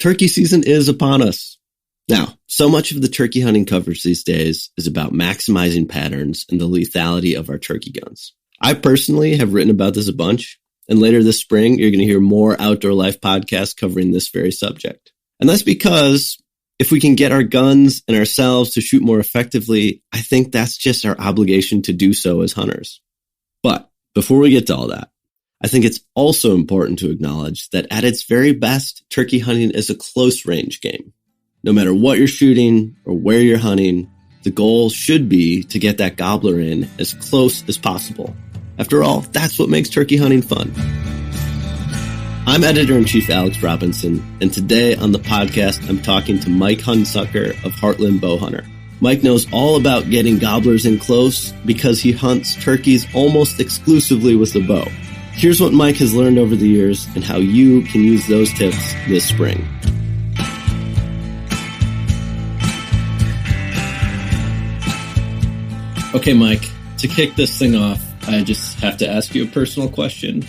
turkey season is upon us. Now, so much of the turkey hunting coverage these days is about maximizing patterns and the lethality of our turkey guns. I personally have written about this a bunch, and later this spring, you're going to hear more Outdoor Life podcasts covering this very subject. And that's because if we can get our guns and ourselves to shoot more effectively, I think that's just our obligation to do so as hunters. But before we get to all that, I think it's also important to acknowledge that at its very best, turkey hunting is a close range game. No matter what you're shooting or where you're hunting, the goal should be to get that gobbler in as close as possible. After all, that's what makes turkey hunting fun. I'm Editor-in-Chief Alex Robinson, and today on the podcast, I'm talking to Mike Hunsucker of Heartland Bowhunter. Mike knows all about getting gobblers in close because he hunts turkeys almost exclusively with the bow. Here's what Mike has learned over the years and how you can use those tips this spring. Okay, Mike, to kick this thing off, I just have to ask you a personal question.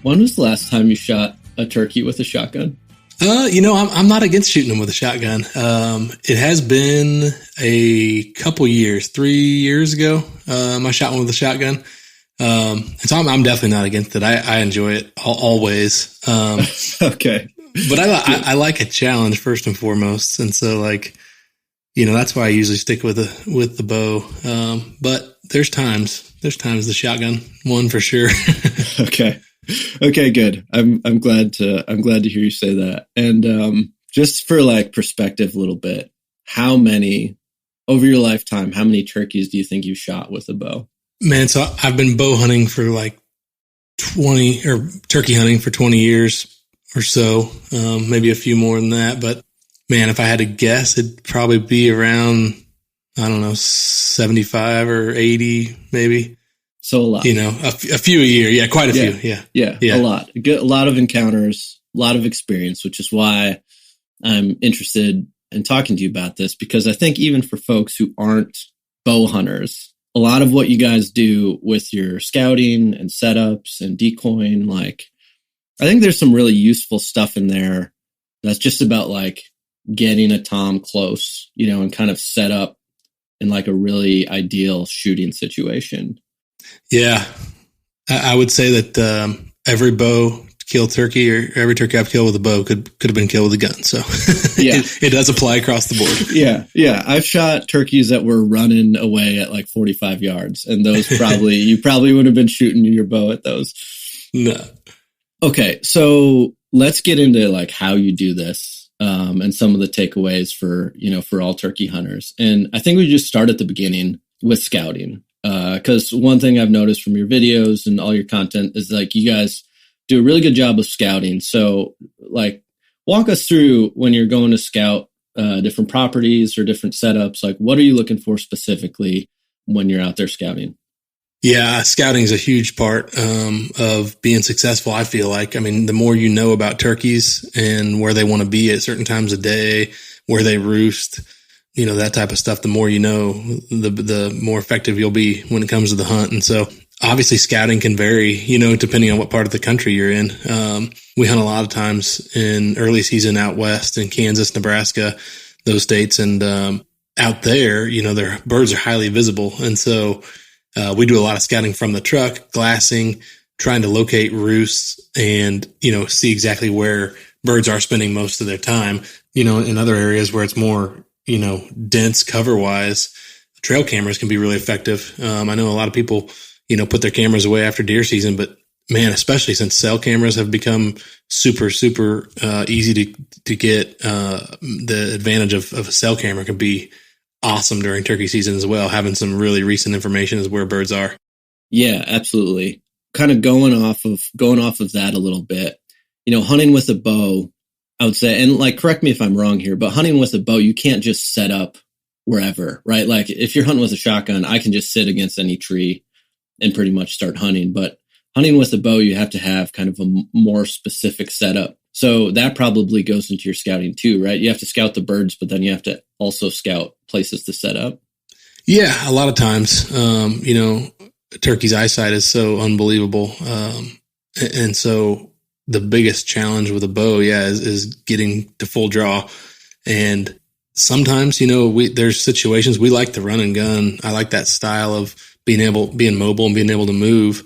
When was the last time you shot a turkey with a shotgun? I'm not against shooting them with a shotgun. It has been a couple years, 3 years ago. I shot one with a shotgun. And so I'm definitely not against it. I enjoy it always. Okay. But I like a challenge first and foremost. And so that's why I usually stick with the bow. But there's times the shotgun one for sure. Okay, good. I'm glad to hear you say that. And just for perspective a little bit, how many over your lifetime, how many turkeys do you think you shot with a bow? Man, so I've been bow hunting for 20 or turkey hunting for 20 years or so, maybe a few more than that. But man, if I had to guess, it'd probably be around, 75 or 80, maybe. So a lot. A few a year. Yeah, quite a few. Yeah. A lot. A lot of encounters, a lot of experience, which is why I'm interested in talking to you about this, because I think even for folks who aren't bow hunters, a lot of what you guys do with your scouting and setups and decoying, I think there's some really useful stuff in there that's just about getting a tom close, and kind of set up in a really ideal shooting situation. Yeah. I would say that every bow killed turkey or every turkey I've killed with a bow could have been killed with a gun. So yeah, it does apply across the board. Yeah. I've shot turkeys that were running away at 45 yards, and those you probably would have been shooting your bow at those. No. Okay, so let's get into how you do this and some of the takeaways for all turkey hunters. And I think we just start at the beginning with scouting. Because one thing I've noticed from your videos and all your content is you guys do a really good job of scouting. So walk us through when you're going to scout different properties or different setups. What are you looking for specifically when you're out there scouting? Yeah, scouting is a huge part of being successful, I feel like. I mean, the more you know about turkeys and where they want to be at certain times of day, where they roost, that type of stuff, the more you know, the more effective you'll be when it comes to the hunt. And so obviously scouting can vary, depending on what part of the country you're in. We hunt a lot of times in early season out west in Kansas, Nebraska, those states. And out there, their birds are highly visible. And so we do a lot of scouting from the truck, glassing, trying to locate roosts and, see exactly where birds are spending most of their time. In other areas where it's more dense cover wise, trail cameras can be really effective. I know a lot of people, put their cameras away after deer season, but man, especially since cell cameras have become super, super easy to get, the advantage of a cell camera can be awesome during turkey season as well. Having some really recent information is where birds are. Yeah, absolutely. Kind of going off of that a little bit, hunting with a bow, I would say, and correct me if I'm wrong here, but hunting with a bow, you can't just set up wherever, right? If you're hunting with a shotgun, I can just sit against any tree and pretty much start hunting. But hunting with a bow, you have to have kind of a more specific setup. So that probably goes into your scouting too, right? You have to scout the birds, but then you have to also scout places to set up. Yeah, a lot of times, turkey's eyesight is so unbelievable. And so the biggest challenge with a bow, is getting to full draw. And sometimes, there's situations we like the run and gun. I like that style of being mobile and being able to move.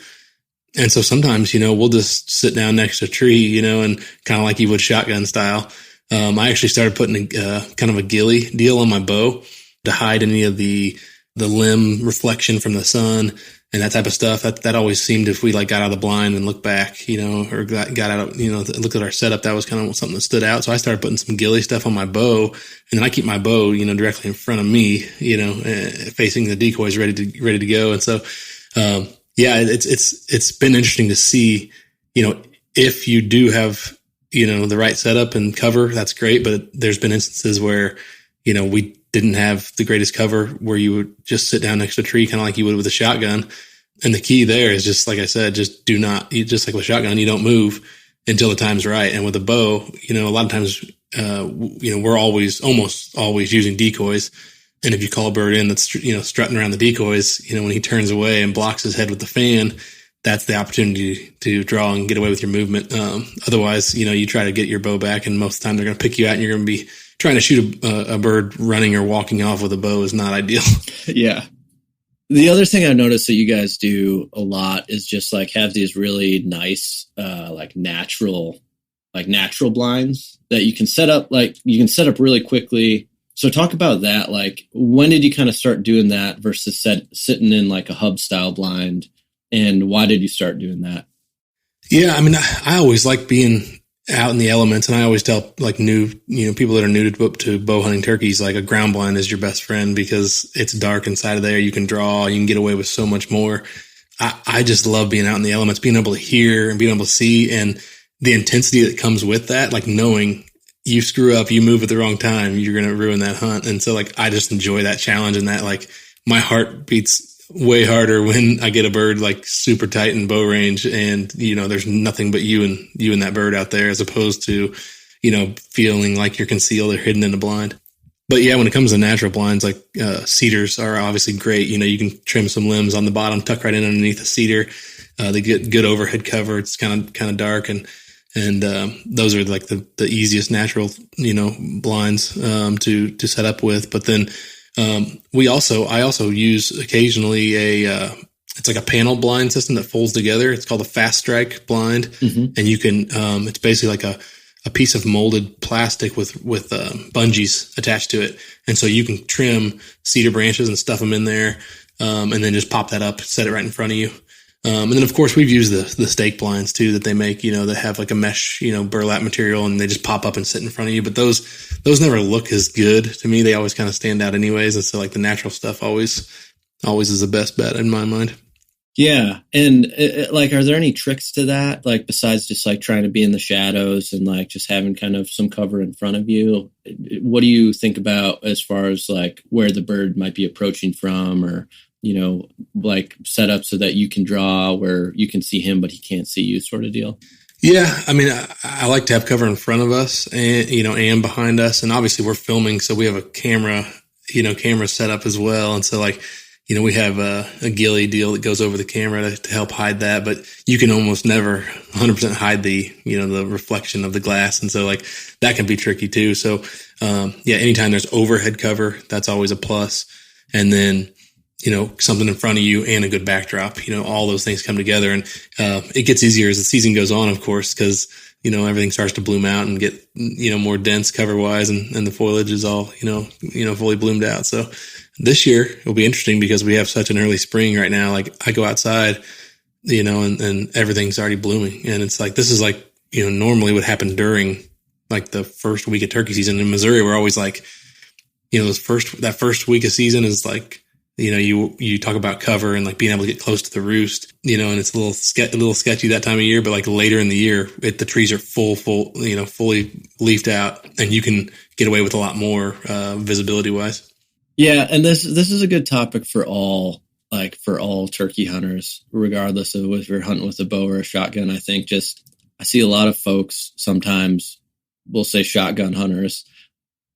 And so sometimes, we'll just sit down next to a tree, and kind of like you would shotgun style. I actually started putting kind of a ghillie deal on my bow to hide any of the limb reflection from the sun and that type of stuff. That always seemed, if we got out of the blind and looked back, or got out of, looked at our setup, that was kind of something that stood out. So I started putting some ghillie stuff on my bow, and then I keep my bow, directly in front of me, facing the decoys ready to go. And so, it's been interesting to see, if you do have, the right setup and cover, that's great. But there's been instances where, we didn't have the greatest cover, where you would just sit down next to a tree, kind of like you would with a shotgun. And the key there is just, like I said, just just like with shotgun, you don't move until the time's right. And with a bow, a lot of times, we're almost always using decoys. And if you call a bird in that's, strutting around the decoys, when he turns away and blocks his head with the fan, that's the opportunity to draw and get away with your movement. Otherwise, you try to get your bow back, and most of the time they're going to pick you out, and you're going to be trying to shoot a bird running or walking off with a bow is not ideal. Yeah. The other thing I've noticed that you guys do a lot is just have these really nice, natural blinds that you can set up, really quickly. So talk about that. When did you kind of start doing that versus sitting in a hub style blind? And why did you start doing that? Yeah, I mean, I always like being out in the elements, and I always tell new, people that are new to bow hunting turkeys, a ground blind is your best friend, because it's dark inside of there. You can draw, you can get away with so much more. I just love being out in the elements, being able to hear and being able to see, and the intensity that comes with that, knowing you screw up, you move at the wrong time, you're going to ruin that hunt. And so I just enjoy that challenge, and that my heart beats way harder when I get a bird super tight in bow range, and there's nothing but you and that bird out there, as opposed to feeling like you're concealed or hidden in a blind. But yeah, when it comes to natural blinds, cedars are obviously great. You can trim some limbs on the bottom, tuck right in underneath a cedar. They get good overhead cover. It's kind of dark, and those are the easiest natural blinds to set up with. But then I also use occasionally it's a panel blind system that folds together. It's called a fast strike blind. Mm-hmm. And you can, it's basically a piece of molded plastic with bungees attached to it. And so you can trim cedar branches and stuff them in there. And then just pop that up, set it right in front of you. And then of course we've used the stake blinds too, that they make, that have a mesh, burlap material, and they just pop up and sit in front of you. But those never look as good to me. They always kind of stand out anyways. And so the natural stuff always is the best bet in my mind. Yeah. And are there any tricks to that? Besides just trying to be in the shadows and just having kind of some cover in front of you, what do you think about as far as where the bird might be approaching from, or, set up so that you can draw where you can see him, but he can't see you, sort of deal? Yeah. I mean, I like to have cover in front of us and, and behind us. And obviously we're filming, so we have a camera set up as well. And so we have a ghillie deal that goes over the camera to help hide that, but you can almost never 100% hide the reflection of the glass. And so that can be tricky too. So, anytime there's overhead cover, that's always a plus. And then, something in front of you and a good backdrop, all those things come together, and it gets easier as the season goes on, of course, because, everything starts to bloom out and get, more dense cover wise, and the foliage is all, fully bloomed out. So this year it'll be interesting because we have such an early spring right now. I go outside, and everything's already blooming, and it's this is normally what happened during the first week of turkey season in Missouri. We're always that first week of season is you talk about cover and being able to get close to the roost, and it's a little sketchy that time of year, but later in the year, the trees are fully leafed out, and you can get away with a lot more, visibility wise. Yeah. And this is a good topic for all turkey hunters, regardless of if you're hunting with a bow or a shotgun. I think I see a lot of folks, sometimes we'll say shotgun hunters,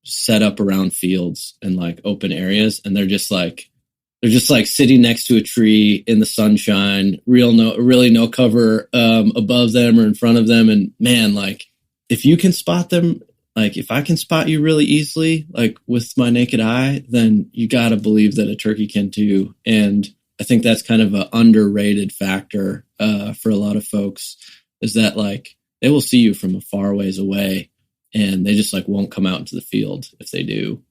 set up around fields and open areas, and they're just They're just like sitting next to a tree in the sunshine, really no cover above them or in front of them. And man, like if you can spot them, like if I can spot you really easily, like with my naked eye, then you got to believe that a turkey can too. And I think that's kind of an underrated factor for a lot of folks, is that like they will see you from a far ways away and they just like won't come out into the field if they do.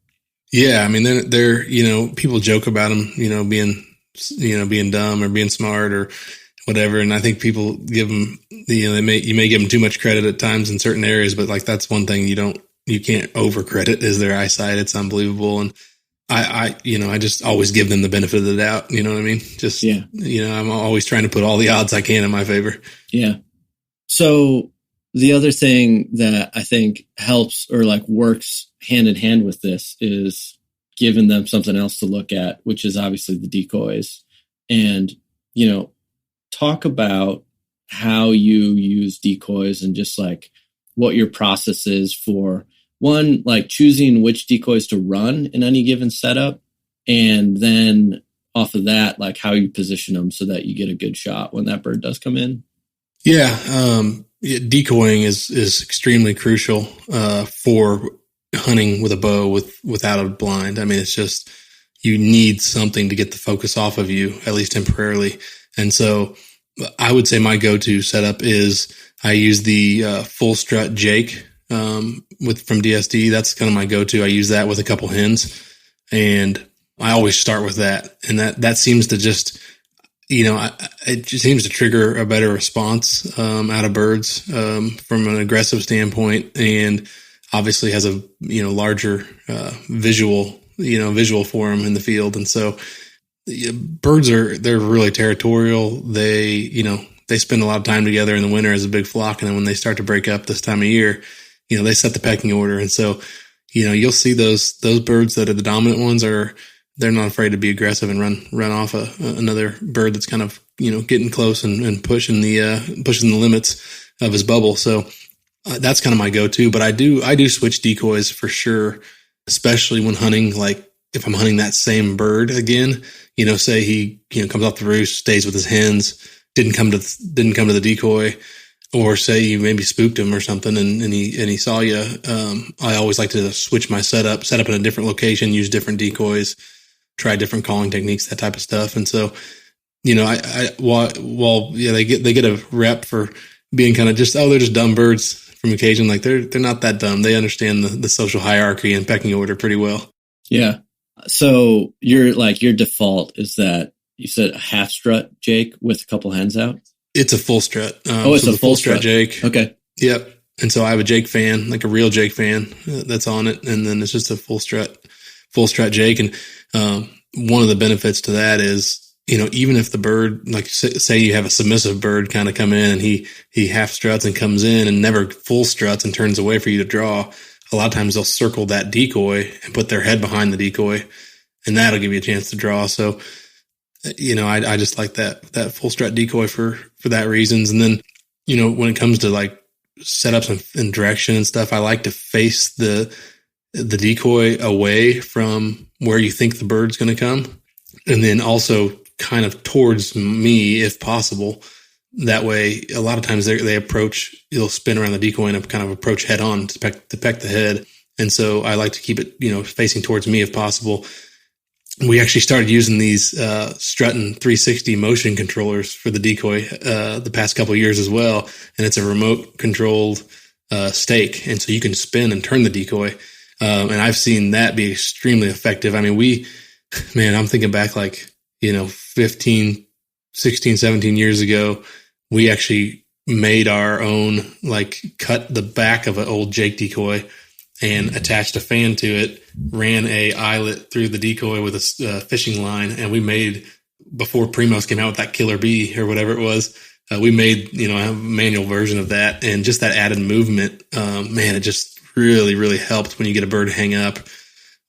Yeah, I mean, they're people joke about them, being dumb or being smart or whatever, and I think people give them, you may give them too much credit at times in certain areas, but like that's one thing you can't over credit is their eyesight. It's unbelievable, and I just always give them the benefit of the doubt. You know what I mean? Just yeah. I'm always trying to put all the odds I can in my favor. Yeah. So the other thing that I think helps or like works hand in hand with this is giving them something else to look at, which is obviously the decoys. And, talk about how you use decoys and just like what your process is for one, like choosing which decoys to run in any given setup. And then off of that, like how you position them so that you get a good shot when that bird does come in. Yeah. Decoying is extremely crucial for hunting with a bow without a blind. I mean, it's just, you need something to get the focus off of you, at least temporarily. And so I would say my go-to setup is I use the full strut Jake from DSD. That's kind of my go-to. I use that with a couple hens, and I always start with that. And that seems to just, it just seems to trigger a better response out of birds from an aggressive standpoint, and obviously has a larger visual for them in the field. And so birds they're really territorial. They spend a lot of time together in the winter as a big flock, and then when they start to break up this time of year, they set the pecking order. And so you'll see those birds that are the dominant ones they're not afraid to be aggressive and run off another bird that's kind of getting close and pushing the limits of his bubble. So that's kind of my go-to. But I do switch decoys for sure, especially when hunting. Like if I'm hunting that same bird again, say he comes off the roost, stays with his hens, didn't come to the decoy, or say you maybe spooked him or something and he saw you. I always like to switch my set up in a different location, use different decoys, try different calling techniques, that type of stuff. And so, they get a rep for being kind of just, they're just dumb birds from occasion. Like they're not that dumb. They understand the social hierarchy and pecking order pretty well. Yeah. So your default is that you said a half strut Jake with a couple hens out? It's a full strut. It's a full strut Jake. Okay. Yep. And so I have a Jake fan, like a real Jake fan that's on it. And then it's just a full strut Jake. And one of the benefits to that is, even if the bird, like say you have a submissive bird kind of come in and he half struts and comes in and never full struts and turns away for you to draw, a lot of times they'll circle that decoy and put their head behind the decoy, and that'll give you a chance to draw. So, I just like that full strut decoy for that reasons. And then, when it comes to like setups and direction and stuff, I like to face the decoy away from where you think the bird's going to come, and then also kind of towards me if possible. That way, a lot of times they approach, it'll spin around the decoy and kind of approach head on to peck the head. And so I like to keep it, facing towards me if possible. We actually started using these Strutton 360 motion controllers for the decoy the past couple of years as well. And it's a remote controlled stake. And so you can spin and turn the decoy. And I've seen that be extremely effective. I mean, I'm thinking back 15, 16, 17 years ago, we actually made our own, cut the back of an old Jake decoy and attached a fan to it, ran a eyelet through the decoy with a fishing line. And we made, before Primos came out with that Killer Bee or whatever it was, we made, a manual version of that. And just that added movement, it just really, really helped when you get a bird to hang up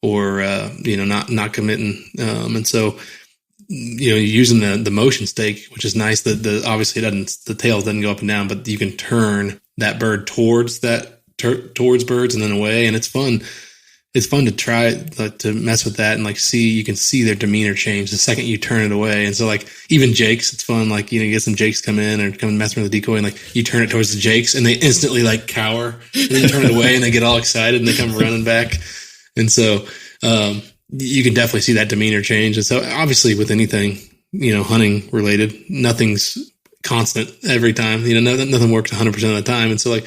or, not committing. And so, using the motion stake, which is nice, that obviously the tail doesn't go up and down, but you can turn that bird towards birds and then away. And it's fun it's fun to try to mess with that and like you can see their demeanor change the second you turn it away. And so like even jakes, it's fun. Like, you get some jakes come in or come and mess with the decoy and like you turn it towards the jakes and they instantly like cower and then you turn it away and they get all excited and they come running back. And so, you can definitely see that demeanor change. And so obviously with anything, hunting related, nothing's constant every time, nothing works 100% of the time. And so like,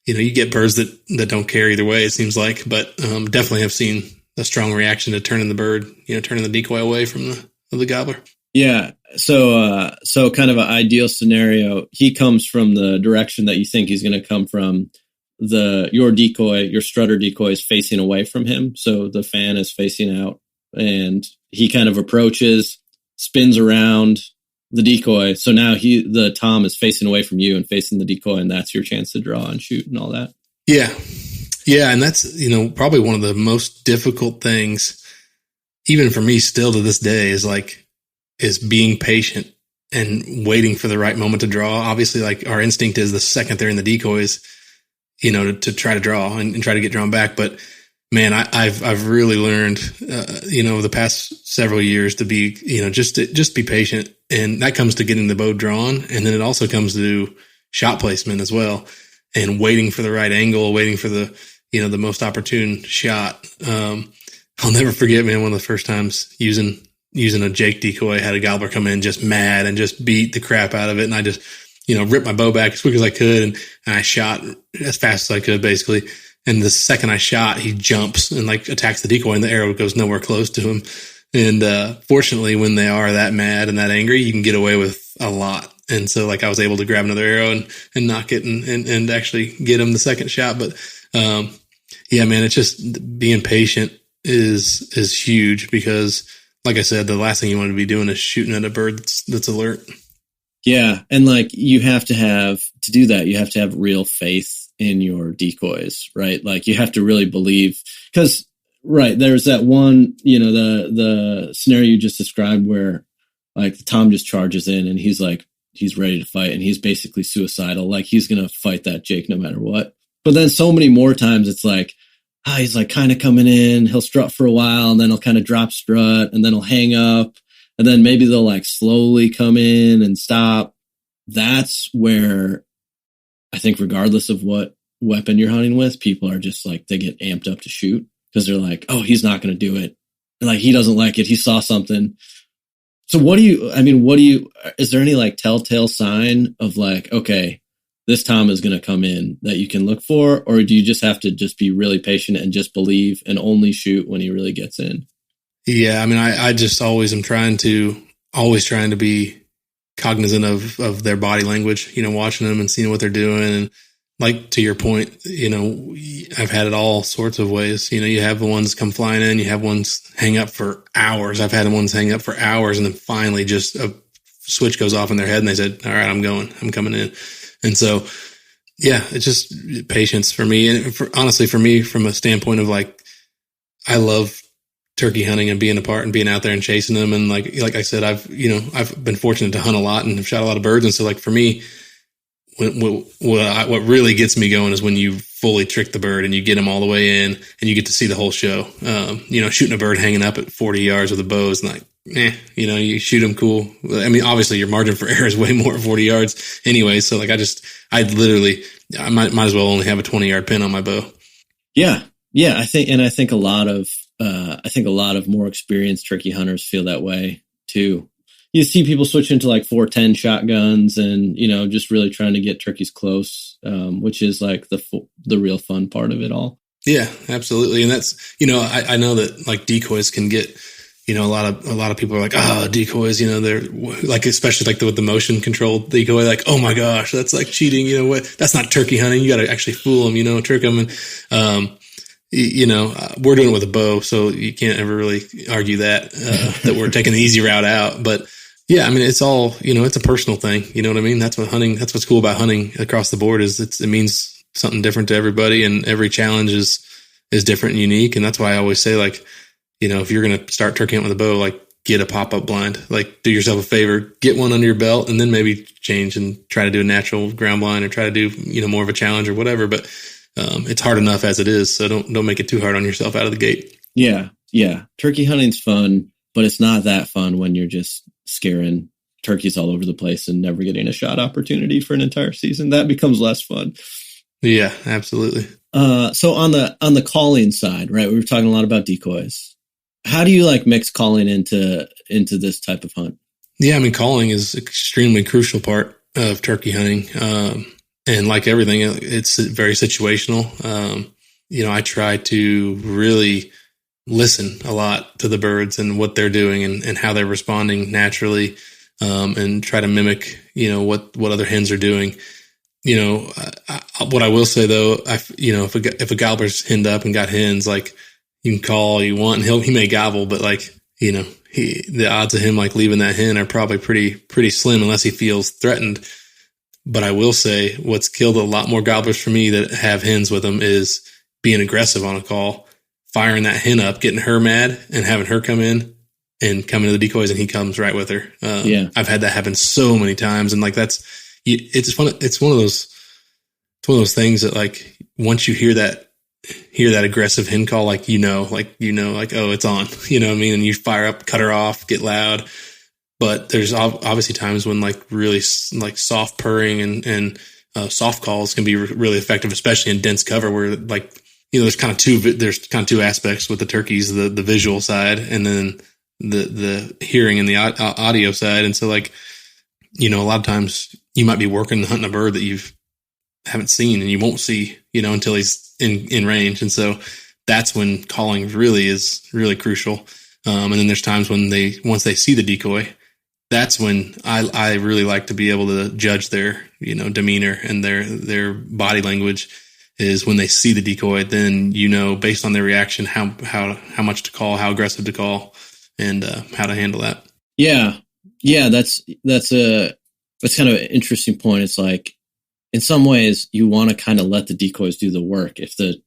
you get birds that don't care either way, it seems like, but definitely have seen a strong reaction to turning the bird, turning the decoy away from the gobbler. Yeah. So kind of an ideal scenario, he comes from the direction that you think he's going to come from. Your strutter decoy is facing away from him. So the fan is facing out and he kind of approaches, spins around the decoy. So now the tom is facing away from you and facing the decoy, and that's your chance to draw and shoot and all that. Yeah. Yeah. And that's, probably one of the most difficult things, even for me still to this day, is being patient and waiting for the right moment to draw. Obviously, like our instinct is the second they're in the decoys, to try to draw and try to get drawn back. But man, I've really learned, the past several years to be, just be patient. And that comes to getting the bow drawn. And then it also comes to shot placement as well and waiting for the right angle, waiting for the most opportune shot. I'll never forget, man, one of the first times using a Jake decoy, I had a gobbler come in just mad and just beat the crap out of it. And I just, ripped my bow back as quick as I could. And I shot as fast as I could, basically. And the second I shot, he jumps and like attacks the decoy and the arrow goes nowhere close to him. And, fortunately, when they are that mad and that angry, you can get away with a lot. And so like I was able to grab another arrow and knock it and actually get him the second shot. But, yeah, man, it's just being patient is huge because like I said, the last thing you want to be doing is shooting at a bird that's alert. Yeah. And like you have to do that, you have to have real faith in your decoys, right? Like you have to really believe because, right, there's that one, the scenario you just described where like Tom just charges in and he's ready to fight and he's basically suicidal. Like he's going to fight that Jake no matter what. But then so many more times it's like, he's like kind of coming in, he'll strut for a while and then he'll kind of drop strut and then he'll hang up and then maybe they'll like slowly come in and stop. That's where I think regardless of what weapon you're hunting with, people are just like, they get amped up to shoot because they're like, oh, he's not going to do it. And like, he doesn't like it. He saw something. So is there any like telltale sign of like, okay, this Tom is going to come in that you can look for, or do you just have to just be really patient and just believe and only shoot when he really gets in? Yeah. I mean, I just always am trying to be cognizant of their body language, watching them and seeing what they're doing. And like, to your point, I've had it all sorts of ways. You have the ones come flying in, you have ones hang up for hours. I've had ones hang up for hours and then finally just a switch goes off in their head and they said, all right, I'm coming in. And so, yeah, it's just patience for me. And honestly, for me, from a standpoint of like, I love turkey hunting and being a part and being out there and chasing them. And like I said, I've been fortunate to hunt a lot and have shot a lot of birds. And so like for me, what really gets me going is when you fully trick the bird and you get them all the way in and you get to see the whole show. Shooting a bird hanging up at 40 yards with a bow is like, you shoot them cool. I mean, obviously your margin for error is way more at 40 yards anyway. So like, I might as well only have a 20-yard pin on my bow. Yeah. Yeah. I think a lot of more experienced turkey hunters feel that way too. You see people switch into like 410 shotguns and, just really trying to get turkeys close, which is like the real fun part of it all. Yeah, absolutely. And that's, I know that like decoys can get, a lot of people are like, decoys, they're like, especially like with the motion controlled decoy, like, oh my gosh, that's like cheating. That's not turkey hunting. You got to actually fool them, trick them. And, we're doing it with a bow, so you can't ever really argue that we're taking the easy route out. But yeah, I mean, it's all, it's a personal thing. You know what I mean? That's what's cool about hunting across the board is it means something different to everybody and every challenge is different and unique. And that's why I always say like, if you're going to start turkey hunting with a bow, like get a pop-up blind, like do yourself a favor, get one under your belt and then maybe change and try to do a natural ground blind or try to do, more of a challenge or whatever. But, it's hard enough as it is. So don't make it too hard on yourself out of the gate. Yeah. Yeah. Turkey hunting's fun, but it's not that fun when you're just scaring turkeys all over the place and never getting a shot opportunity for an entire season. That becomes less fun. Yeah, absolutely. So on the calling side, right? We were talking a lot about decoys. How do you like mix calling into this type of hunt? Yeah, I mean, calling is an extremely crucial part of turkey hunting. And like everything, it's very situational. I try to really listen a lot to the birds and what they're doing and how they're responding naturally, and try to mimic, what other hens are doing. What I will say though, if a gobbler's henned up and got hens, like you can call all you want and he may gobble, but like, the odds of him like leaving that hen are probably pretty slim unless he feels threatened. But I will say what's killed a lot more gobblers for me that have hens with them is being aggressive on a call, firing that hen up, getting her mad and having her come in and come into the decoys and he comes right with her. I've had that happen so many times. And like, it's fun. It's one of those things that like, once you hear that aggressive hen call, like, oh, it's on, you know what I mean? And you fire up, cut her off, get loud. But there's obviously times when like really like soft purring and soft calls can be really effective, especially in dense cover where like, there's kind of two aspects with the turkeys, the visual side and then the hearing and the audio side. And so like, a lot of times you might be working and hunting a bird that you haven't seen and you won't see, until he's in range. And so that's when calling really is really crucial. And then there's times when once they see the decoy, that's when I really like to be able to judge their, demeanor and their body language is when they see the decoy, then, based on their reaction, how much to call, how aggressive to call and, how to handle that. Yeah. Yeah. That's kind of an interesting point. It's like, in some ways you want to kind of let the decoys do the work. If the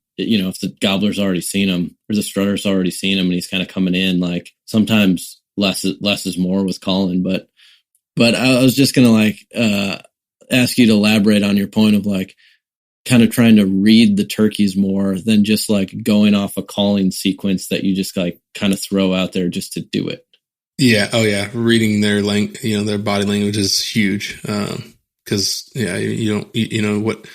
gobbler's already seen him or the strutter's already seen him and he's kind of coming in, like sometimes less is more with calling. But I was just going to ask you to elaborate on your point of like kind of trying to read the turkeys more than just like going off a calling sequence that you just like kind of throw out there just to do it. Yeah. Oh yeah. Reading their their body language is huge. Cause you don't want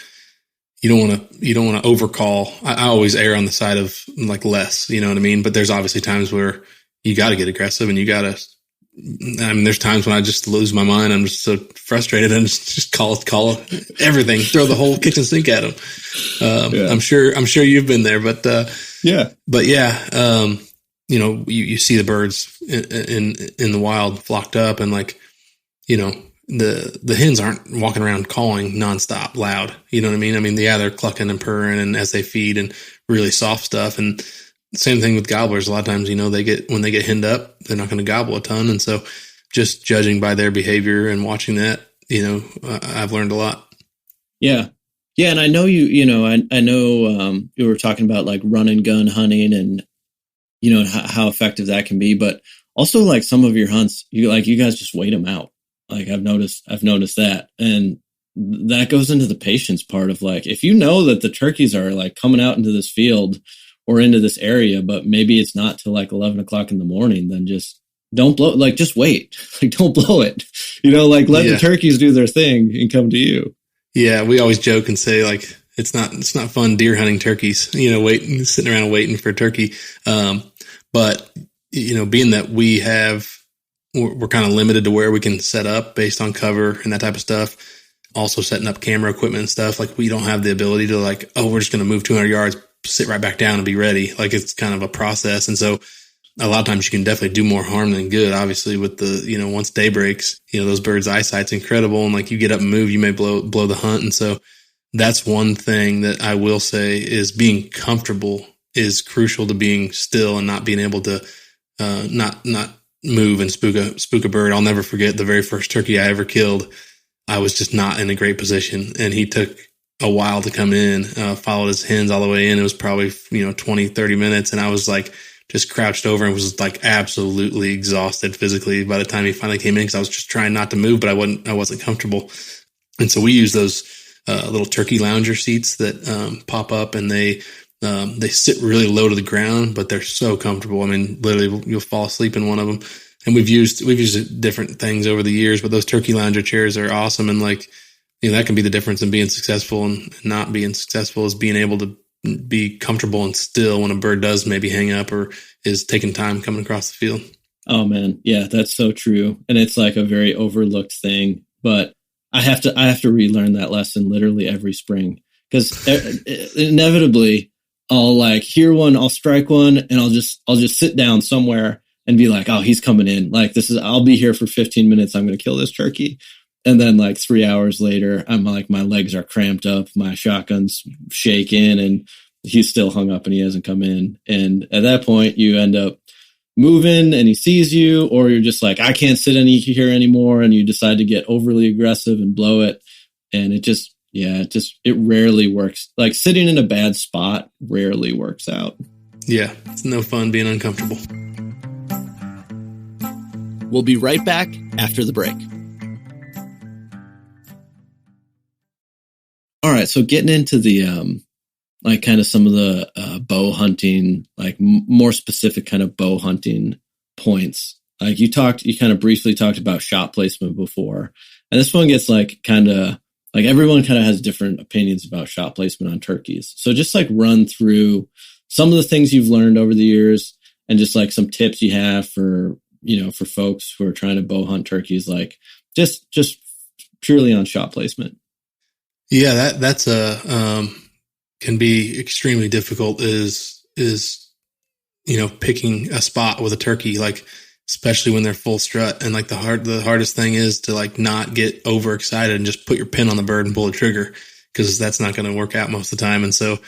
to overcall. I always err on the side of like less, you know what I mean? But there's obviously times where you got to get aggressive and there's times when I just lose my mind. I'm just so frustrated and just call everything, throw the whole kitchen sink at them. I'm sure you've been there, but you see the birds in the wild flocked up and like, the hens aren't walking around calling nonstop loud. You know what I mean? I mean, they're clucking and purring and as they feed and really soft stuff. And same thing with gobblers. A lot of times, when they get henned up, they're not going to gobble a ton. And so just judging by their behavior and watching that, I've learned a lot. Yeah. Yeah. And I know I know you were talking about like run and gun hunting and, how effective that can be, but also like some of your hunts, you guys just wait them out. Like I've noticed that. And that goes into the patience part of like, if you know that the turkeys are like coming out into this field or into this area, but maybe it's not till like 11 o'clock in the morning, then just don't blow, like just wait, like don't blow it, let the turkeys do their thing and come to you. Yeah. We always joke and say like, it's not fun deer hunting turkeys, sitting around waiting for a turkey. But being that we're kind of limited to where we can set up based on cover and that type of stuff. Also setting up camera equipment and stuff. Like we don't have the ability to like, we're just going to move 200 yards, sit right back down and be ready. Like it's kind of a process. And so a lot of times you can definitely do more harm than good. Obviously with the, once day breaks, those birds' eyesight's incredible. And like you get up and move, you may blow the hunt. And so that's one thing that I will say is being comfortable is crucial to being still and not being able to, not move and spook a bird. I'll never forget the very first turkey I ever killed. I was just not in a great position and he took a while to come in, followed his hens all the way in. It was probably, 20, 30 minutes. And I was like, just crouched over and was like absolutely exhausted physically by the time he finally came in. Cause I was just trying not to move, but I wasn't comfortable. And so we use those little turkey lounger seats that pop up, and they sit really low to the ground, but they're so comfortable. I mean, literally, you'll fall asleep in one of them. And we've used different things over the years, but those turkey lounger chairs are awesome. And like, that can be the difference in being successful and not being successful, is being able to be comfortable and still when a bird does maybe hang up or is taking time coming across the field. Oh man. Yeah, that's so true. And it's like a very overlooked thing, but I have to relearn that lesson literally every spring, because inevitably I'll like hear one, I'll strike one, and I'll just sit down somewhere and be like, oh, he's coming in. Like, I'll be here for 15 minutes. I'm going to kill this turkey. And then like 3 hours later, I'm like, my legs are cramped up, my shotgun's shaking, and he's still hung up and he hasn't come in. And at that point you end up moving and he sees you, or you're just like, I can't sit here anymore. And you decide to get overly aggressive and blow it. And it rarely works. Like, sitting in a bad spot rarely works out. Yeah. It's no fun being uncomfortable. We'll be right back after the break. All right. So getting into the, like kind of some of the bow hunting, like more specific kind of bow hunting points. Like you kind of briefly talked about shot placement before. And this one gets like kind of like everyone kind of has different opinions about shot placement on turkeys. So just like run through some of the things you've learned over the years and just like some tips you have for folks who are trying to bow hunt turkeys, like just purely on shot placement. Yeah, that's can be extremely difficult is picking a spot with a turkey, like especially when they're full strut. And like the hardest thing is to like not get overexcited and just put your pin on the bird and pull the trigger, because that's not going to work out most of the time. And so,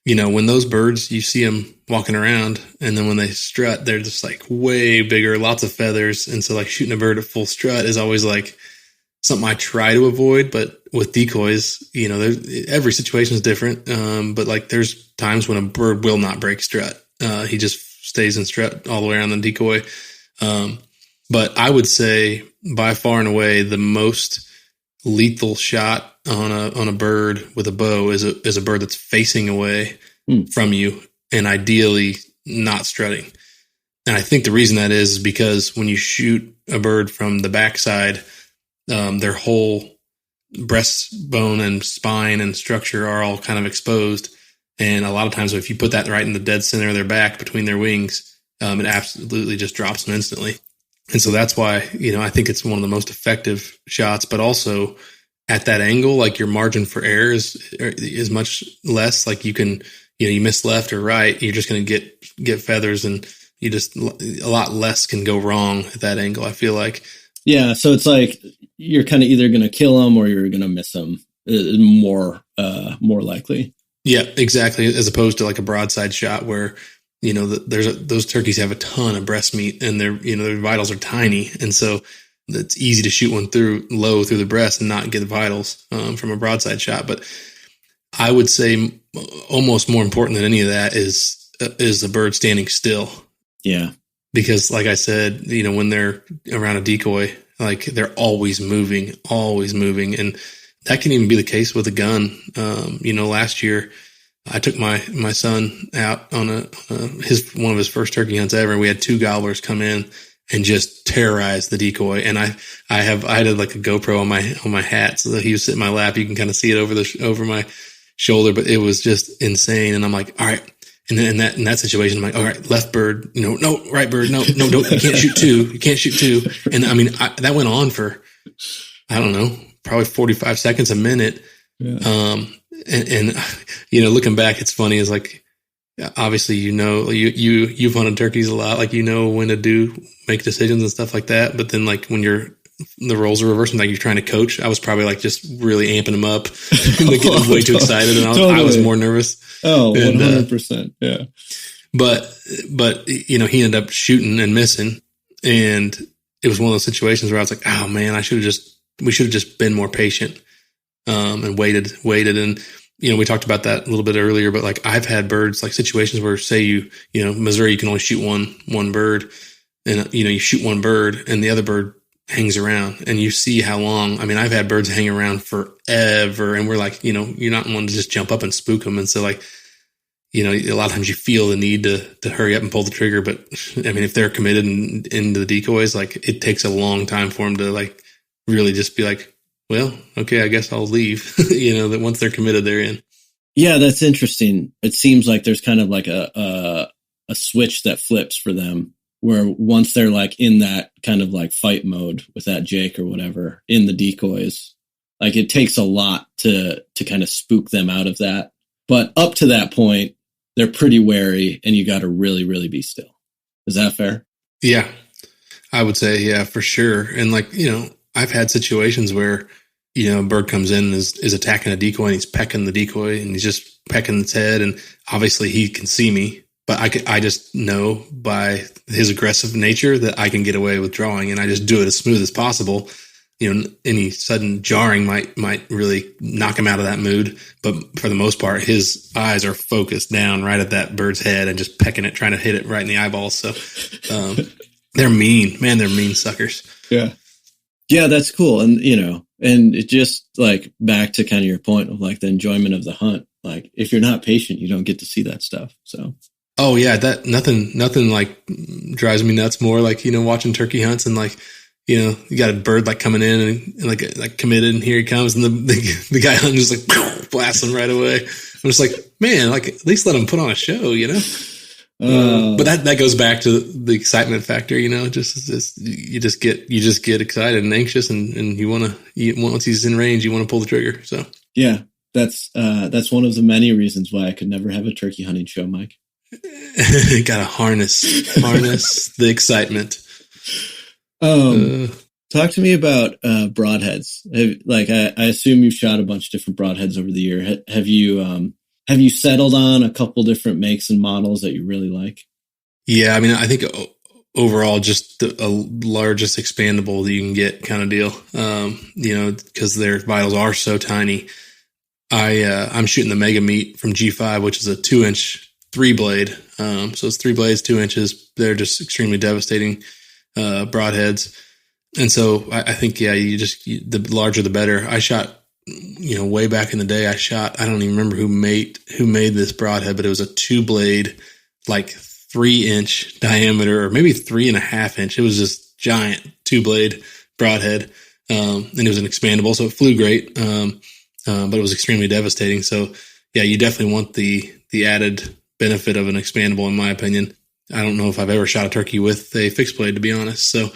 when those birds, you see them walking around, and then when they strut, they're just like way bigger, lots of feathers. And so like shooting a bird at full strut is always like something I try to avoid. But with decoys, every situation is different. But like there's times when a bird will not break strut. He just stays in strut all the way around the decoy. But I would say by far and away, the most lethal shot on a bird with a bow is a bird that's facing away from you, and ideally not strutting. And I think the reason that is because when you shoot a bird from the backside, their whole breastbone and spine and structure are all kind of exposed. And a lot of times if you put that right in the dead center of their back between their wings, it absolutely just drops them instantly. And so that's why, I think it's one of the most effective shots, but also at that angle, like your margin for error is much less. Like you can, you miss left or right, you're just going to get feathers, and a lot less can go wrong at that angle, I feel like. Yeah. So it's like, you're kind of either going to kill them or you're going to miss them more likely. Yeah, exactly. As opposed to like a broadside shot where, those turkeys have a ton of breast meat, and their vitals are tiny. And so it's easy to shoot one low through the breast and not get the vitals from a broadside shot. But I would say almost more important than any of that is the bird standing still. Yeah. Because like I said, when they're around a decoy, like they're always moving. And that can even be the case with a gun. Last year I took my son out on one of his first turkey hunts ever, and we had 2 gobblers come in and just terrorize the decoy. And I had like a GoPro on my hat, so that he was sitting in my lap. You can kind of see it over my shoulder, but it was just insane. And I'm like, all right. And then in that situation, I'm like, all right, left bird, no, right bird, no, don't, you can't shoot 2. You can't shoot 2. And I mean, that went on for, I don't know, probably 45 seconds, a minute. Yeah. And looking back, it's funny. It's like, obviously, you've hunted turkeys a lot, like, when to make decisions and stuff like that. But then like when the roles are reversed and like you're trying to coach, I was probably like just really amping them up and like getting way too excited, and I was more nervous. Oh, 100%. Yeah. But he ended up shooting and missing, and it was one of those situations where I was like, oh man, we should have just been more patient, and waited. And, we talked about that a little bit earlier, but like I've had birds, like situations where say Missouri, you can only shoot one bird, and, you shoot one bird and the other bird hangs around, and you see how long. I mean, I've had birds hang around forever, and we're like, you're not one to just jump up and spook them. And so like, a lot of times you feel the need to hurry up and pull the trigger. But I mean, if they're committed into the decoys, like it takes a long time for them to like really just be like, well, okay, I guess I'll leave. That once they're committed, they're in. Yeah, that's interesting. It seems like there's kind of like a switch that flips for them, where once they're like in that kind of like fight mode with that Jake or whatever in the decoys, like it takes a lot to kind of spook them out of that. But up to that point, they're pretty wary, and you got to really, really be still. Is that fair? Yeah, I would say, yeah, for sure. And like, I've had situations where, a bird comes in and is attacking a decoy, and he's pecking the decoy, and he's just pecking its head. And obviously he can see me, but I just know by his aggressive nature that I can get away with drawing, and I just do it as smooth as possible. Any sudden jarring might really knock him out of that mood. But for the most part, his eyes are focused down right at that bird's head and just pecking it, trying to hit it right in the eyeballs. So they're mean, man. They're mean suckers. Yeah. Yeah, that's cool. And, and it just like back to kind of your point of like the enjoyment of the hunt. Like if you're not patient, you don't get to see that stuff. So. Oh yeah. That nothing like drives me nuts more. Like, watching turkey hunts and like, you got a bird like coming in and like committed, and here he comes, and the guy hunting just like blasts him right away. I'm just like, man, like at least let him put on a show, But that goes back to the excitement factor, just you just get excited and anxious, and once he's in range, you want to pull the trigger. So yeah, that's one of the many reasons why I could never have a turkey hunting show, Mike. Got to harness the excitement. Talk to me about broadheads. I assume you've shot a bunch of different broadheads over the year. Have you settled on a couple different makes and models that you really like? Yeah, I mean, I think overall, just a largest expandable that you can get kind of deal. Because their vitals are so tiny. I'm shooting the Mega Meat from G5, which is a 2-inch 3-blade. So it's 3 blades, 2 inches. They're just extremely devastating broadheads. And so I think, yeah, the larger the better. I shot, way back in the day, I don't even remember who made this broadhead, but it was a 2-blade, like 3-inch diameter, or maybe 3.5 inch. It was this giant 2-blade broadhead. And it was an expandable, so it flew great. But it was extremely devastating. So yeah, you definitely want the added benefit of an expandable, in my opinion. I don't know if I've ever shot a turkey with a fixed blade, to be honest. So,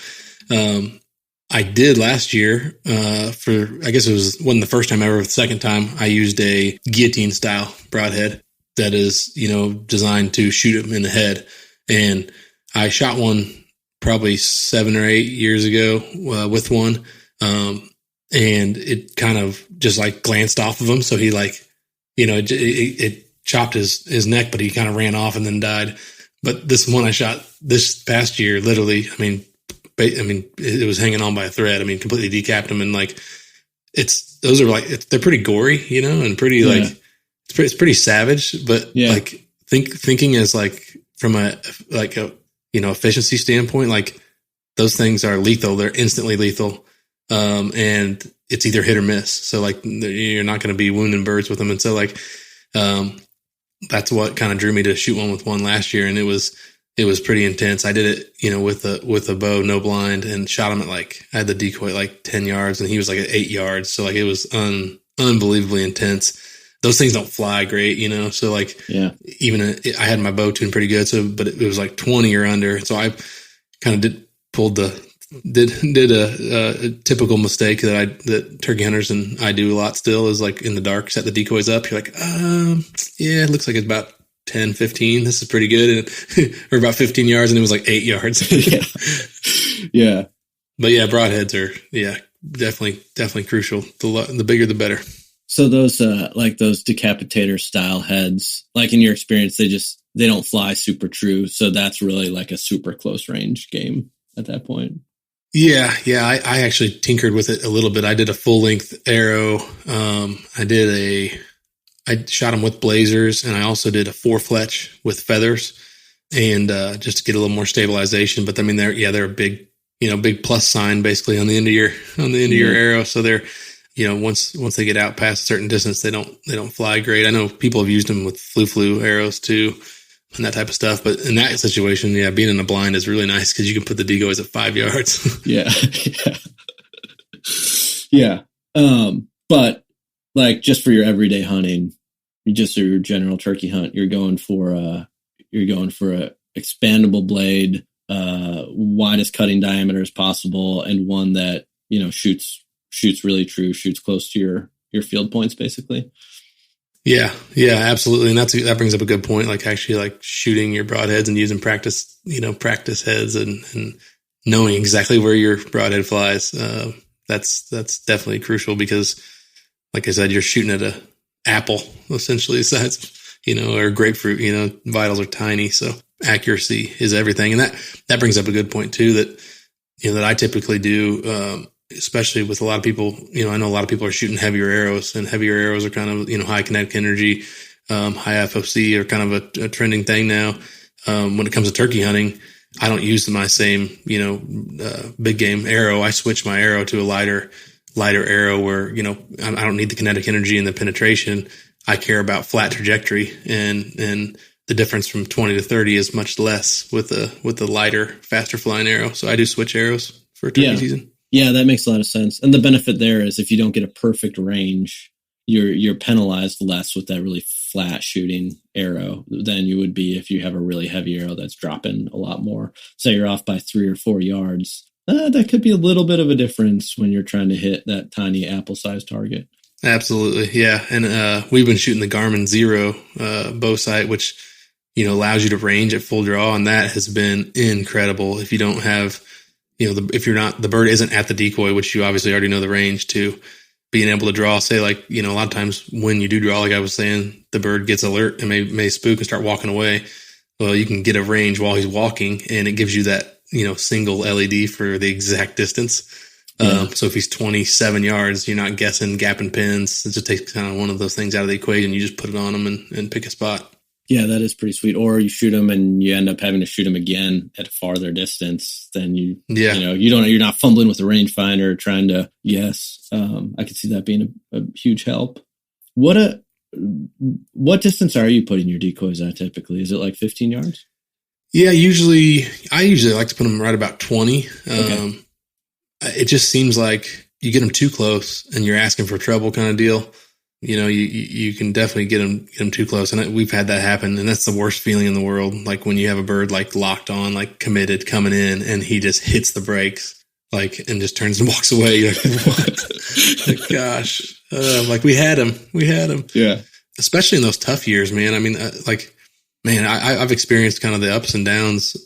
I did last year, I guess wasn't the first time ever, the second time I used a guillotine style broadhead that is, designed to shoot him in the head. And I shot one probably 7 or 8 years ago, with one. And it kind of just like glanced off of him. So he it chopped his neck, but he kind of ran off and then died. But this one I shot this past year, literally, it was hanging on by a thread. Completely decapped him. And they're pretty gory, and pretty it's pretty savage, but thinking as from a efficiency standpoint, those things are lethal. They're instantly lethal. And it's either hit or miss. So you're not going to be wounding birds with them. And so that's what kind of drew me to shoot one with one last year. And it was pretty intense. I did it, with a bow, no blind, and shot him at I had the decoy at 10 yards, and he was at 8 yards. So it was unbelievably intense. Those things don't fly great, So even I had my bow tuned pretty good. So, but it was 20 or under. So I kind of did a typical mistake that turkey hunters and I do a lot still is in the dark, set the decoys up. You're yeah, it looks like it's about 10, 15. This is pretty good. Or about 15 yards, and it was 8 yards. Yeah. But yeah, broadheads are, definitely crucial. The bigger, the better. So those, those decapitator style heads, in your experience, they don't fly super true. So that's really a super close range game at that point. Yeah. I actually tinkered with it a little bit. I did a full length arrow. I shot them with blazers, and I also did a 4-fletch with feathers, and just to get a little more stabilization. But they're a big big plus sign basically on the end of your arrow. So they're, once they get out past a certain distance, they don't fly great. I know people have used them with flu arrows too and that type of stuff. But in that situation, being in a blind is really nice because you can put the decoys at 5 yards. Yeah. Yeah. But like just for your everyday hunting, just your general turkey hunt, you're going for a expandable blade, widest cutting diameter as possible, and one that, shoots really true, shoots close to your field points, basically. Yeah, absolutely. And that brings up a good point. Like actually like shooting your broadheads and using practice heads and knowing exactly where your broadhead flies. That's definitely crucial because like I said, you're shooting at a apple essentially size, or grapefruit, vitals are tiny. So accuracy is everything. And that brings up a good point too, that I typically do, especially with a lot of people, I know a lot of people are shooting heavier arrows, and heavier arrows are kind of, high kinetic energy, high FOC are kind of a trending thing now. When it comes to turkey hunting, I don't use my same, big game arrow. I switch my arrow to a lighter arrow where, I don't need the kinetic energy and the penetration. I care about flat trajectory, and the difference from 20 to 30 is much less with the lighter, faster flying arrow. So I do switch arrows for turkey season. Yeah, that makes a lot of sense. And the benefit there is if you don't get a perfect range, you're penalized less with that really flat shooting arrow than you would be if you have a really heavy arrow that's dropping a lot more. Say you're off by 3 or 4 yards. That could be a little bit of a difference when you're trying to hit that tiny apple-sized target. Absolutely, yeah. And we've been shooting the Garmin Zero bow sight, which allows you to range at full draw, and that has been incredible. If you don't have, if you're not, the bird isn't at the decoy, which you obviously already know the range to, being able to draw, say like, a lot of times when you do draw, like I was saying, the bird gets alert and may spook and start walking away. Well, you can get a range while he's walking, and it gives you that, single LED for the exact distance. So if he's 27 yards, you're not guessing gap and pins. It just takes kind of one of those things out of the equation. You just put it on him and pick a spot. Yeah, that is pretty sweet. Or you shoot him and you end up having to shoot him again at a farther distance. Then you're not fumbling with the rangefinder trying to guess. I could see that being a huge help. What distance are you putting your decoys at typically? Is it like 15 yards? Yeah, I usually like to put them right about 20. Okay. It just seems like you get them too close and you're asking for trouble kind of deal. You can definitely get them too close. And we've had that happen. And that's the worst feeling in the world. Like when you have a bird like locked on, like committed coming in, and he just hits the brakes, and just turns and walks away. You're like, what? Like, gosh. Like we had him. Yeah. Especially in those tough years, man. I mean, I've experienced kind of the ups and downs,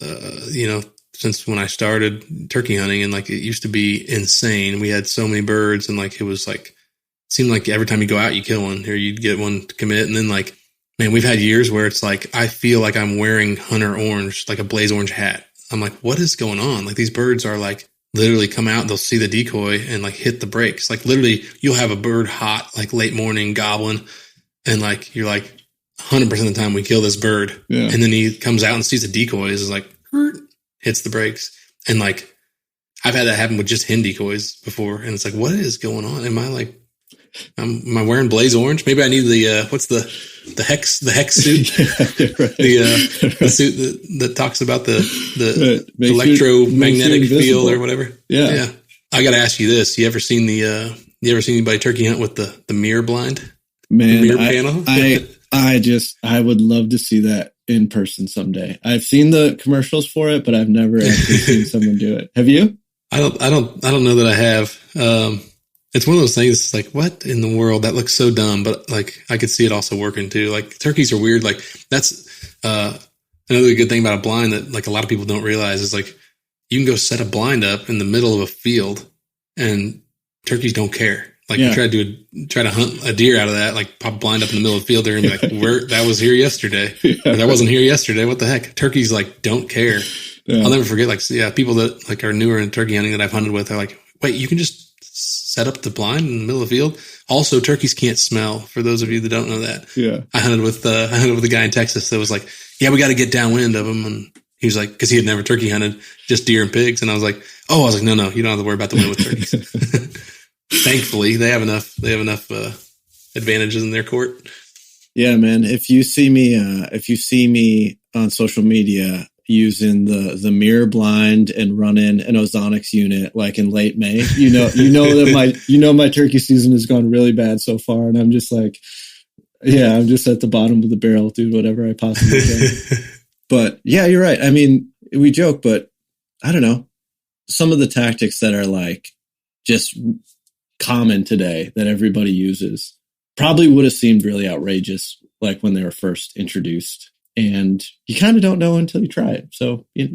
since when I started turkey hunting, and like it used to be insane. We had so many birds, and like it was like seemed like every time you go out you kill one, or you'd get one to commit, and then like, man, we've had years where it's like I feel like I'm wearing hunter orange, like a blaze orange hat. I'm like, what is going on? Like these birds are like literally come out, they'll see the decoy and like hit the brakes. Like literally you'll have a bird hot like late morning gobbling, and like you're like 100% of the time we kill this bird, and then he comes out and sees the decoys, is like hits the brakes. And like I've had that happen with just hen decoys before, and it's like, what is going on? Am I wearing blaze orange? Maybe I need the what's the hex suit, right. the suit that talks about the electromagnetic field or whatever. Yeah. I got to ask you this: you ever seen anybody turkey hunt with the mirror blind? Man, the mirror panel. I would love to see that in person someday. I've seen the commercials for it, but I've never actually seen someone do it. Have you? I don't know that I have. It's one of those things. It's like, what in the world? That looks so dumb, but like I could see it also working too. Like turkeys are weird. Like that's another good thing about a blind that like a lot of people don't realize is like you can go set a blind up in the middle of a field, and turkeys don't care. Like you try to hunt a deer out of that, like pop a blind up in the middle of the field, they're gonna be like, "Where that was here yesterday, or that wasn't here yesterday. What the heck?" Turkeys like don't care. Yeah. I'll never forget. Like people that like are newer in turkey hunting that I've hunted with are like, "Wait, you can just set up the blind in the middle of the field?" Also, turkeys can't smell. For those of you that don't know that, I hunted with a guy in Texas that was like, "Yeah, we got to get downwind of them," and He was like, cause he had never turkey hunted, just deer and pigs. And I was like, no, you don't have to worry about the wind with turkeys. Thankfully they have enough advantages in their court. Yeah, man. If you see me on social media using the mirror blind and running an ozonics unit like in late May, you know that my turkey season has gone really bad so far, and I'm just like, yeah, I'm just at the bottom of the barrel, doing whatever I possibly can. But yeah, you're right. I mean, we joke, but I don't know. Some of the tactics that are like just common today that everybody uses probably would have seemed really outrageous like when they were first introduced. And you kind of don't know until you try it. So you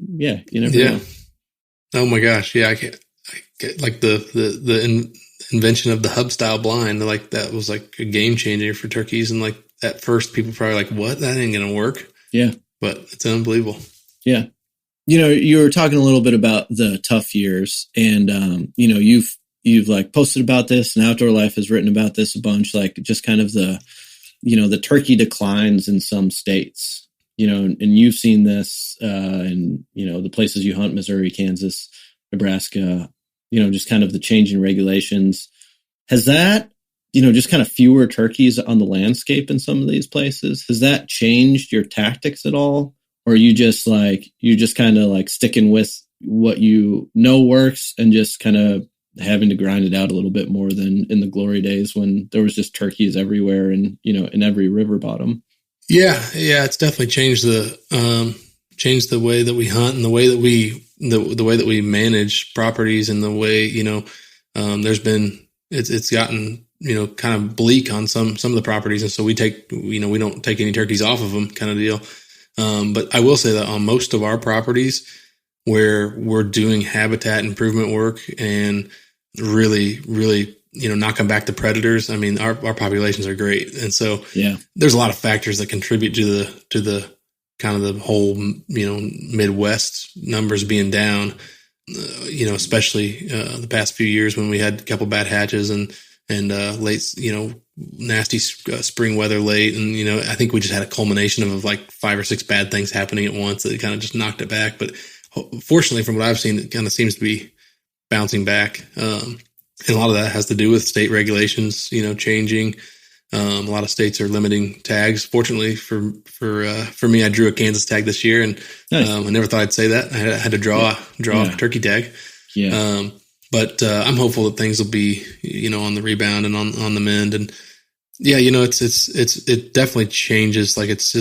never know. Oh my gosh. Yeah. I get like the invention of the hub style blind. Like that was like a game changer for turkeys. And like at first people probably like, what? That ain't going to work. Yeah. But it's unbelievable. Yeah. You were talking a little bit about the tough years, and, you've like posted about this, and Outdoor Life has written about this a bunch, like just kind of the turkey declines in some states, and you've seen this, in, the places you hunt, Missouri, Kansas, Nebraska, just kind of the changing regulations. Has that, just kind of fewer turkeys on the landscape in some of these places, has that changed your tactics at all? Or you just kind of like sticking with what you know works and just kind of having to grind it out a little bit more than in the glory days when there was just turkeys everywhere and, in every river bottom? Yeah. It's definitely changed the way that we hunt and the way that the way that we manage properties, and the way, it's gotten, kind of bleak on some of the properties. And so we don't take any turkeys off of them, kind of deal. But I will say that on most of our properties where we're doing habitat improvement work and really, really, knocking back the predators, I mean, our populations are great. And so there's a lot of factors that contribute to the kind of the whole, Midwest numbers being down, especially the past few years when we had a couple bad hatches and late, nasty spring weather late. And, I think we just had a culmination of like 5 or 6 bad things happening at once that kind of just knocked it back. But fortunately, from what I've seen, it kind of seems to be bouncing back. And a lot of that has to do with state regulations, changing. A lot of states are limiting tags. Fortunately for me, I drew a Kansas tag this year, and nice. I never thought I'd say that. I had to draw a turkey tag. Yeah. But I'm hopeful that things will be, on the rebound and on the mend. And yeah, it definitely changes. Like it's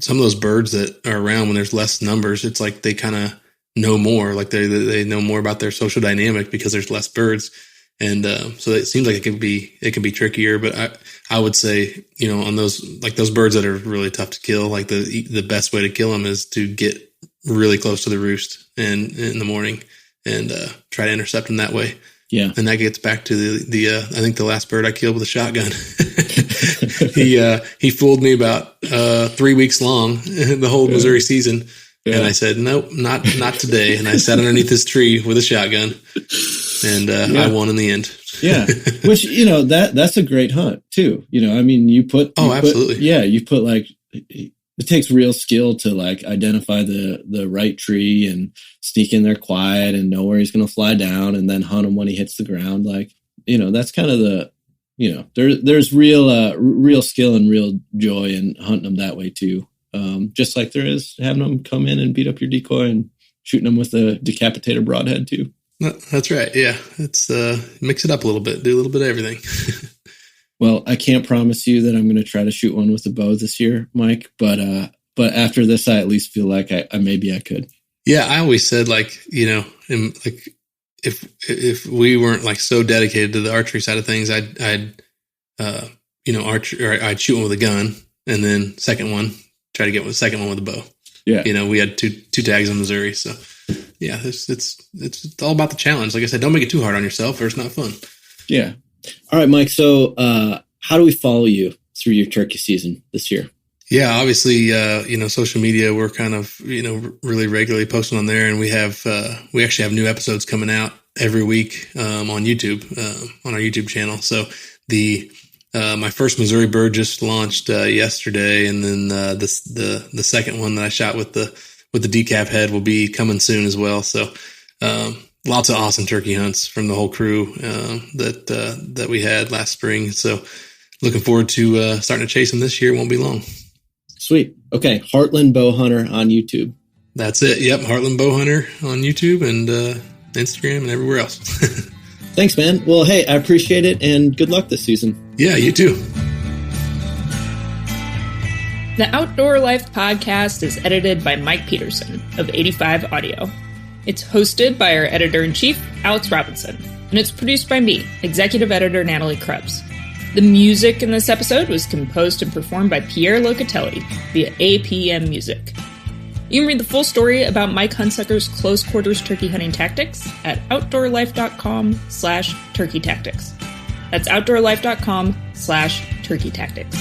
some of those birds that are around when there's less numbers. It's like they kind of know more. Like they know more about their social dynamic because there's less birds. And so it seems like it can be trickier. But I would say, on those birds that are really tough to kill, like the best way to kill them is to get really close to the roost and in the morning. And try to intercept them that way. Yeah, and that gets back to the I think the last bird I killed with a shotgun. He fooled me about 3 weeks long, the whole Missouri season. Yeah. And I said, nope, not today. And I sat underneath this tree with a shotgun, and I won in the end. Yeah, which that's a great hunt too. I mean, you put absolutely. You put like. It takes real skill to like identify the right tree and sneak in there quiet and know where he's going to fly down and then hunt him when he hits the ground. Like, that's kind of the, there's real skill and real joy in hunting them that way too. Just like there is having them come in and beat up your decoy and shooting them with a decapitator broadhead too. That's right. Yeah. It's mix it up a little bit, do a little bit of everything. Well, I can't promise you that I'm going to try to shoot one with a bow this year, Mike, but after this, I at least feel like I maybe I could. Yeah. I always said like, like if we weren't like so dedicated to the archery side of things, I'd I'd shoot one with a gun, and then second one, try to get the second one with a bow. Yeah. We had two tags in Missouri. So yeah, it's all about the challenge. Like I said, don't make it too hard on yourself or it's not fun. Yeah. All right, Mike. So, how do we follow you through your turkey season this year? Yeah, obviously, social media, we're kind of, really regularly posting on there, and we actually have new episodes coming out every week, on YouTube, on our YouTube channel. So the My first Missouri bird just launched yesterday, and then the second one that I shot with the decap head will be coming soon as well. So lots of awesome turkey hunts from the whole crew that we had last spring. So looking forward to starting to chase them this year. It won't be long. Sweet. Okay, Heartland Bowhunter on YouTube. That's it. Yep, Heartland Bowhunter on YouTube and Instagram and everywhere else. Thanks, man. Well, hey, I appreciate it, and good luck this season. Yeah, you too. The Outdoor Life podcast is edited by Mike Peterson of 85 Audio. It's hosted by our editor-in-chief, Alex Robinson, and it's produced by me, executive editor Natalie Krebs. The music in this episode was composed and performed by Pierre Locatelli via APM Music. You can read the full story about Mike Hunsucker's close quarters turkey hunting tactics at outdoorlife.com/turkey tactics. That's outdoorlife.com/turkey tactics.